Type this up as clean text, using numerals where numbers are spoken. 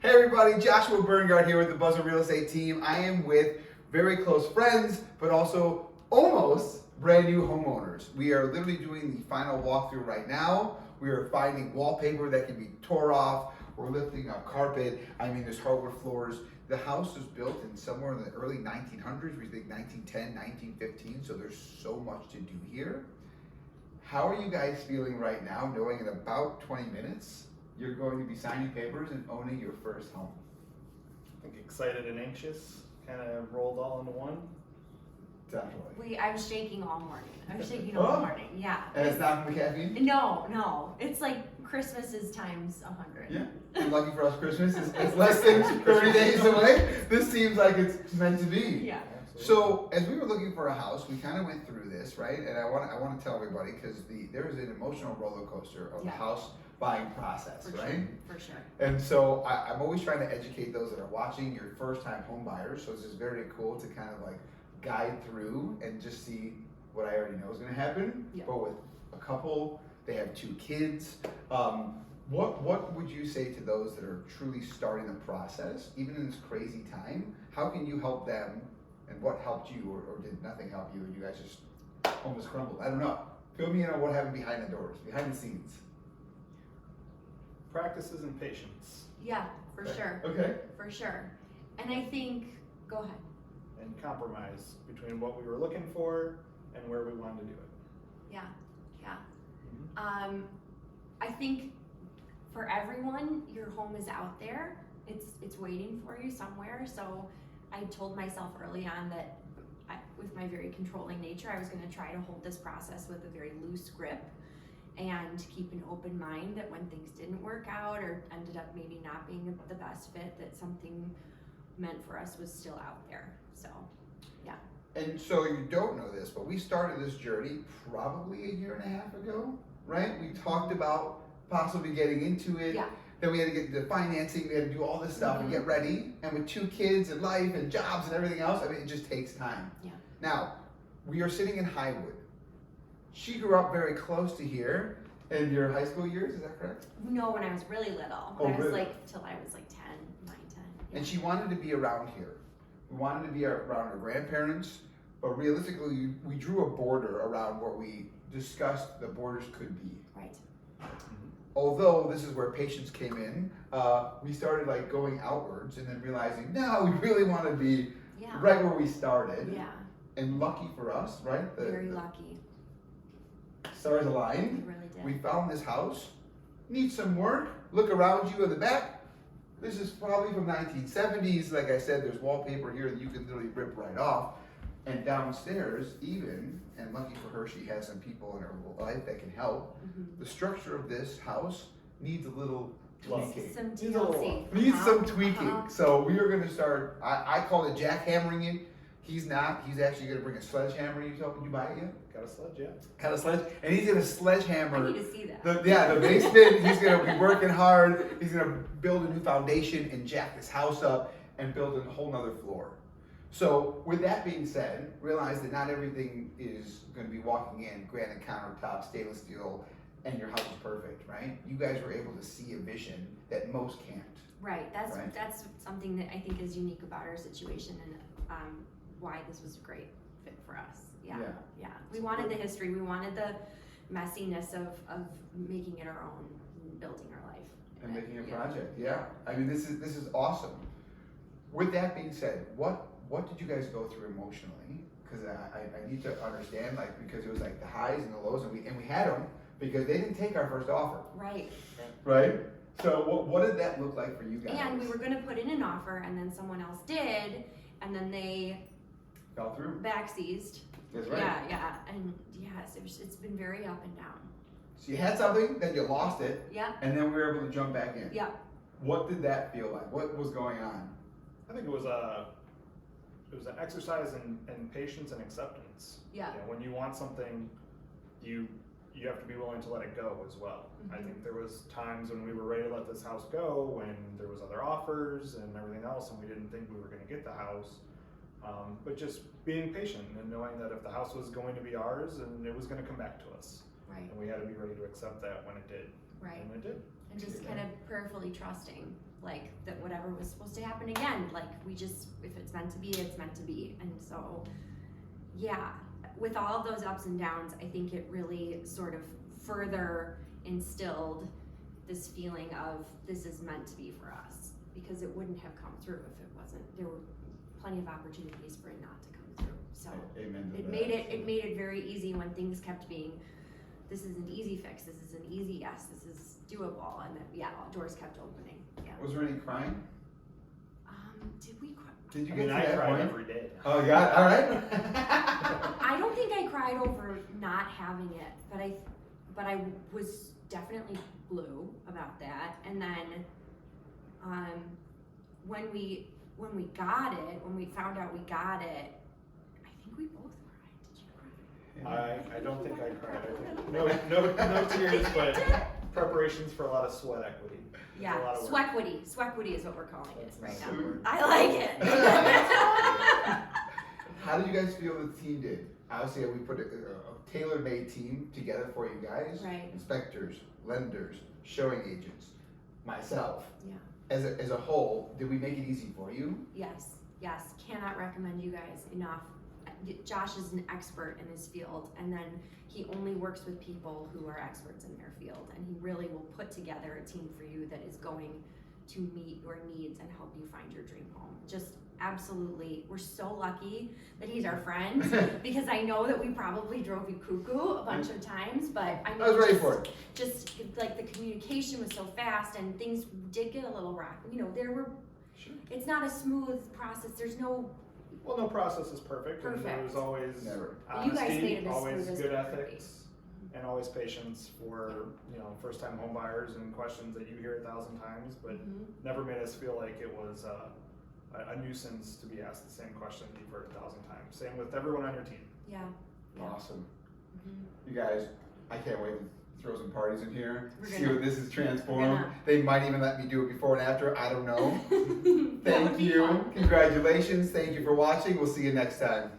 Hey everybody, Joshua Berngard here with the Buzzer Real Estate team. I am with very close friends, but also almost brand new homeowners. We are literally doing the final walkthrough right now. We are finding wallpaper that can be tore off. We're lifting up carpet. I mean, there's hardwood floors. The house was built in somewhere in the early 1900s. We think 1910, 1915. So there's so much to do here. How are you guys feeling right now, knowing in about 20 minutes you're going to be signing papers and owning your first home? I think excited and anxious kind of rolled all into one. Definitely. I was shaking all morning. I was shaking all morning. Yeah. And it's not from the caffeine? No. It's like Christmas is times 100. Yeah. And lucky for us, Christmas is it's less than 30 days away. This seems like it's meant to be. Yeah. Absolutely. So as we were looking for a house, we kind of went through this, right? And I want to tell everybody because there is an emotional roller coaster of the house buying process, For right? Sure. For sure. And so I'm always trying to educate those that are watching, your first time home buyers. So it's just very cool to kind of like guide through and just see what I already know is going to happen. Yeah. But with a couple, they have 2 kids. What would you say to those that are truly starting the process, even in this crazy time? How can you help them, and what helped you, or did nothing help you, and you guys just almost crumbled? I don't know. Fill me in on what happened behind the doors, behind the scenes. Practices and patience Yeah, for sure. Okay. For sure. And I think, go ahead. and compromise between what we were looking for and where we wanted to do it. Yeah. Mm-hmm. I think for everyone, your home is out there. It's waiting for you somewhere. So I told myself early on that with my very controlling nature, I was going to try to hold this process with a very loose grip and keep an open mind that when things didn't work out or ended up maybe not being the best fit, that something meant for us was still out there. So, yeah. And so you don't know this, but we started this journey probably a year and a half ago, right? We talked about possibly getting into it. Yeah. Then we had to get the financing, we had to do all this stuff and get ready. And with 2 kids and life and jobs and everything else, I mean, it just takes time. Yeah. Now, we are sitting in Highwood. She grew up very close to here in your high school years, is that correct? No, when I was really little. Oh, I was really? till I was like 10, 9, 10. Yeah. And she wanted to be around here. We wanted to be around her grandparents, but realistically, we drew a border around where we discussed the borders could be. Right. Although this is where patience came in, we started like going outwards and then realizing, no, we really want to be right where we started. Yeah. And lucky for us, right? Very lucky. Stars aligned. We really did. We found this house. Needs some work. Look around you in the back. This is probably from 1970s. Like I said, there's wallpaper here that you can literally rip right off. And downstairs, even, and lucky for her, she has some people in her life that can help. The structure of this house needs a little tweaking. Some Needs a little TLC. Needs some tweaking. So we are going to start, I call it jackhammering it. He's not. He's actually going to bring a sledgehammer. Did you buy it yet? Got a sledge, yeah. Got a sledge? And he's going to sledgehammer. I need to see that. The basement. He's going to be working hard. He's going to build a new foundation and jack this house up and build a whole nother floor. So with that being said, realize that not everything is going to be walking in, granite countertops, stainless steel, and your house is perfect, right? You guys were able to see a vision that most can't. Right. That's something that I think is unique about our situation and why this was a great fit for us. Yeah. We wanted the history. We wanted the messiness of making it our own, building our life. And making a project, yeah. I mean, this is awesome. With that being said, what did you guys go through emotionally? Because I need to understand, like, because it was like the highs and the lows, and we had them because they didn't take our first offer. Right. Right. So what did that look like for you guys? And we were going to put in an offer, and then someone else did, and then they fell through. backseized. That's right. Yeah, and yes, it's been very up and down. So you had something, then you lost it, Yeah. and then we were able to jump back in. Yeah. What did that feel like? What was going on? I think it was an exercise in patience and acceptance. Yeah. You know, when you want something, you have to be willing to let it go as well. I think there was times when we were ready to let this house go, when there was other offers and everything else, and we didn't think we were going to get the house. But just being patient and knowing that if the house was going to be ours, and it was going to come back to us. Right. And we had to be ready to accept that when it did. Right. And it did. And just kind of prayerfully trusting, like, that whatever was supposed to happen again, like, we just, if it's meant to be, it's meant to be. And so, yeah, with all of those ups and downs, I think it really sort of further instilled this feeling of this is meant to be for us, because it wouldn't have come through if it wasn't. There were plenty of opportunities for it not to come through. So Amen to it that. made it very easy when things kept being, this is an easy fix, this is an easy yes, this is doable, and then all doors kept opening. Yeah. Was there any crying? Did we cry? Did you I get mean, to I that cried point? every day. Oh God! All right. I don't think I cried over not having it, but I was definitely blue about that. And then when we got it, when we found out we got it, I think we both cried. Did you cry? I don't think I cried. I think no tears, but preparations for a lot of sweat equity. A Yeah, lot of work. sweatwoody. Sweatwoody is what we're calling it right That's now. the word. I like it. How did you guys feel the team did? Obviously, we put a tailor-made team together for you guys. Right. Inspectors, lenders, showing agents, myself. Yeah. As a whole, did we make it easy for you? Yes. Cannot recommend you guys enough. Josh is an expert in his field, and then he only works with people who are experts in their field, and he really will put together a team for you that is going to meet your needs and help you find your dream home. Just absolutely, we're so lucky that he's our friend, because I know that we probably drove you cuckoo a bunch of times, but I I was ready just, for it. just like the communication was so fast, and things did get a little rocky. You know, there were, Sure. it's not a smooth process. There's no, Well, no process is perfect. And Perfect. there's always Never. You guys honesty, made it as always smooth as good it could ethics, and always patience for first-time home buyers and questions that you hear 1,000 times, but never made us feel like it was a nuisance to be asked the same question you've heard 1,000 times. Same with everyone on your team. yeah. Awesome. Mhm. You guys, I can't wait to throw some parties in here. We're See gonna- what this is transformed. we're gonna- They might even let me do it before and after. I don't know. That would Thank be you. fun. Congratulations. Thank you for watching. We'll see you next time.